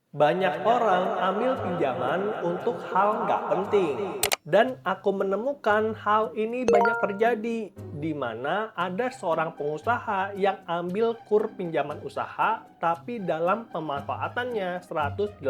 Banyak orang ambil pinjaman untuk hal nggak penting. Dan aku menemukan hal ini banyak terjadi, di mana ada seorang pengusaha yang ambil kur pinjaman usaha, tapi dalam pemanfaatannya 180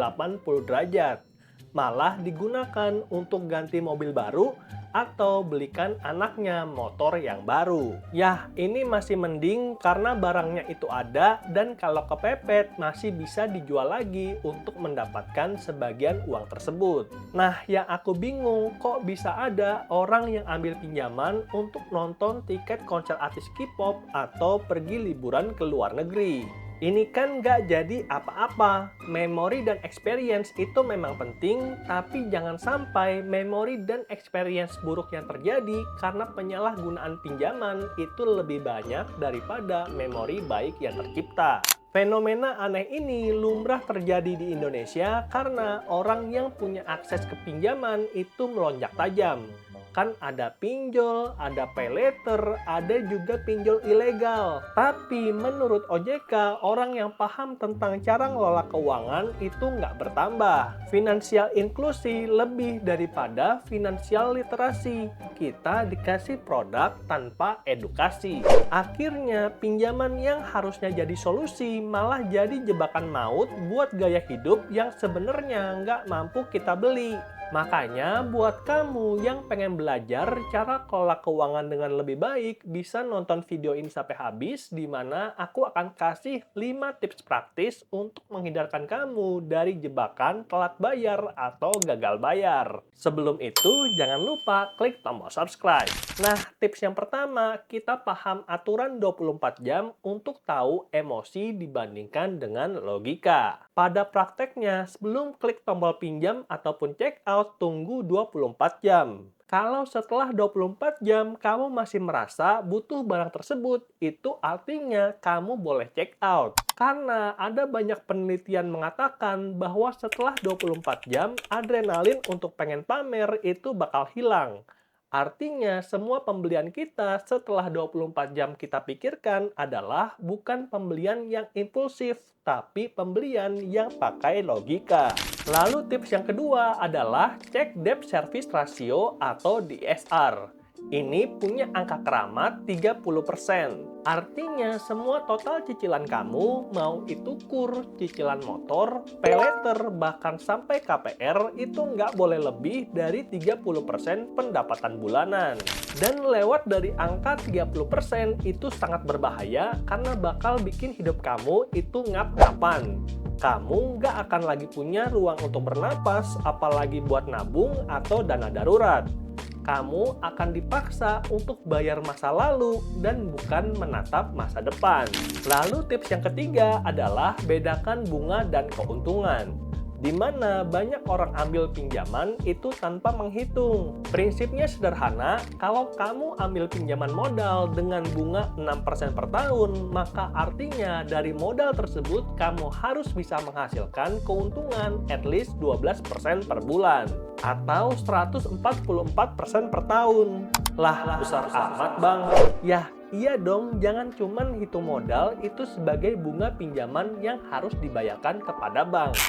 derajat. Malah digunakan untuk ganti mobil baru atau belikan anaknya motor yang baru. Yah, ini masih mending karena barangnya itu ada dan kalau kepepet masih bisa dijual lagi untuk mendapatkan sebagian uang tersebut. Nah, yang aku bingung kok bisa ada orang yang ambil pinjaman untuk nonton tiket konser artis K-pop atau pergi liburan ke luar negeri. Ini kan nggak jadi apa-apa. Memori dan experience itu memang penting, tapi jangan sampai memori dan experience buruk yang terjadi karena penyalahgunaan pinjaman itu lebih banyak daripada memori baik yang tercipta. Fenomena aneh ini lumrah terjadi di Indonesia karena orang yang punya akses ke pinjaman itu melonjak tajam. Kan ada pinjol, ada pay later, ada juga pinjol ilegal. Tapi menurut OJK, orang yang paham tentang cara ngelola keuangan itu nggak bertambah. Finansial inklusi lebih daripada finansial literasi. Kita dikasih produk tanpa edukasi. Akhirnya, pinjaman yang harusnya jadi solusi malah jadi jebakan maut buat gaya hidup yang sebenarnya nggak mampu kita beli. Makanya buat kamu yang pengen belajar cara kelola keuangan dengan lebih baik, bisa nonton video ini sampai habis di mana aku akan kasih 5 tips praktis untuk menghindarkan kamu dari jebakan telat bayar atau gagal bayar. Sebelum itu, jangan lupa klik tombol subscribe. Nah, tips yang pertama, kita paham aturan 24 jam untuk tahu emosi dibandingkan dengan logika. Pada prakteknya, sebelum klik tombol pinjam ataupun check out, tunggu 24 jam. Kalau setelah 24 jam kamu masih merasa butuh barang tersebut, itu artinya kamu boleh check out. Karena ada banyak penelitian mengatakan bahwa setelah 24 jam, adrenalin untuk pengen pamer itu bakal hilang. Artinya, semua pembelian kita setelah 24 jam kita pikirkan adalah bukan pembelian yang impulsif, tapi pembelian yang pakai logika. Lalu tips yang kedua adalah cek debt service ratio atau DSR. Ini punya angka keramat 30%. Artinya semua total cicilan kamu, mau itu kur, cicilan motor, pay later, bahkan sampai KPR itu nggak boleh lebih dari 30% pendapatan bulanan. Dan lewat dari angka 30% itu sangat berbahaya karena bakal bikin hidup kamu itu ngap-ngapan. Kamu nggak akan lagi punya ruang untuk bernapas, apalagi buat nabung atau dana darurat. Kamu akan dipaksa untuk bayar masa lalu dan bukan menatap masa depan. Lalu tips yang ketiga adalah bedakan bunga dan keuntungan. Di mana banyak orang ambil pinjaman itu tanpa menghitung. Prinsipnya sederhana, kalau kamu ambil pinjaman modal dengan bunga 6% per tahun, maka artinya dari modal tersebut kamu harus bisa menghasilkan keuntungan at least 12% per bulan atau 144% per tahun. Lah, besar amat bang. Yah, iya dong, jangan cuman hitung modal itu sebagai bunga pinjaman yang harus dibayarkan kepada bank.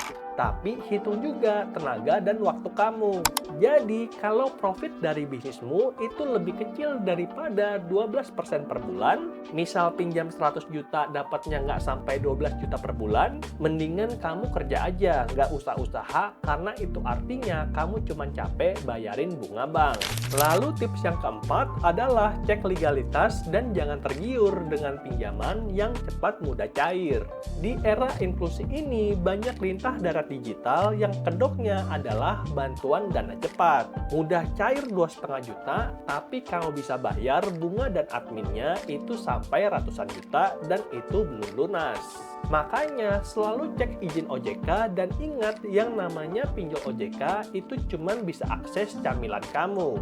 Tapi hitung juga tenaga dan waktu kamu. Jadi, kalau profit dari bisnismu itu lebih kecil daripada 12% per bulan, misal pinjam 100 juta dapatnya nggak sampai 12 juta per bulan, mendingan kamu kerja aja, nggak usah usaha, karena itu artinya kamu cuma capek bayarin bunga bank. Lalu tips yang keempat adalah cek legalitas dan jangan tergiur dengan pinjaman yang cepat mudah cair. Di era inklusi ini, banyak lintah darat digital yang kedoknya adalah bantuan dana cepat. Mudah cair 2,5 juta, tapi kamu bisa bayar bunga dan adminnya itu sampai ratusan juta dan itu belum lunas. Makanya selalu cek izin OJK dan ingat yang namanya pinjol OJK itu cuman bisa akses camilan kamu,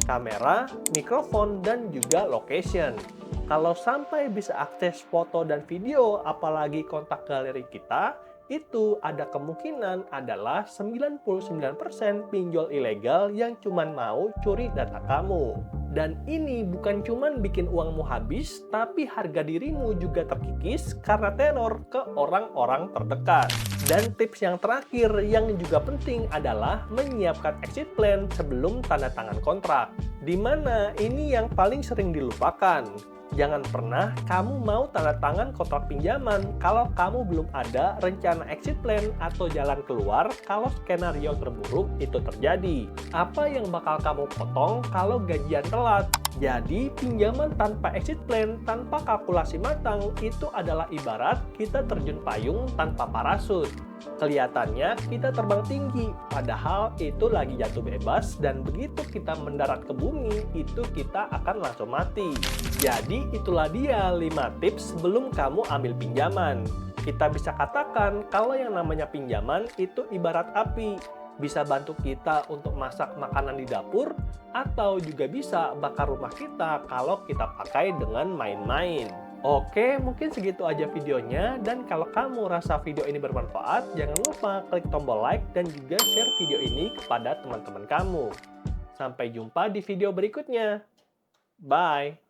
kamera, mikrofon, dan juga location. Kalau sampai bisa akses foto dan video, apalagi kontak galeri kita, itu ada kemungkinan adalah 99% pinjol ilegal yang cuma mau curi data kamu. Dan ini bukan cuman bikin uangmu habis, tapi harga dirimu juga terkikis karena teror ke orang-orang terdekat. Dan tips yang terakhir yang juga penting adalah menyiapkan exit plan sebelum tanda tangan kontrak. Di mana ini yang paling sering dilupakan. Jangan pernah kamu mau tanda tangan kontrak pinjaman kalau kamu belum ada rencana exit plan atau jalan keluar kalau skenario terburuk itu terjadi. Apa yang bakal kamu potong kalau gajian telat? Jadi, pinjaman tanpa exit plan, tanpa kalkulasi matang, itu adalah ibarat kita terjun payung tanpa parasut. Kelihatannya kita terbang tinggi, padahal itu lagi jatuh bebas dan begitu kita mendarat ke bumi, itu kita akan langsung mati. Jadi itulah dia 5 tips sebelum kamu ambil pinjaman. Kita bisa katakan kalau yang namanya pinjaman itu ibarat api. Bisa bantu kita untuk masak makanan di dapur, atau juga bisa bakar rumah kita kalau kita pakai dengan main-main. Oke, mungkin segitu aja videonya, dan kalau kamu rasa video ini bermanfaat, jangan lupa klik tombol like dan juga share video ini kepada teman-teman kamu. Sampai jumpa di video berikutnya. Bye!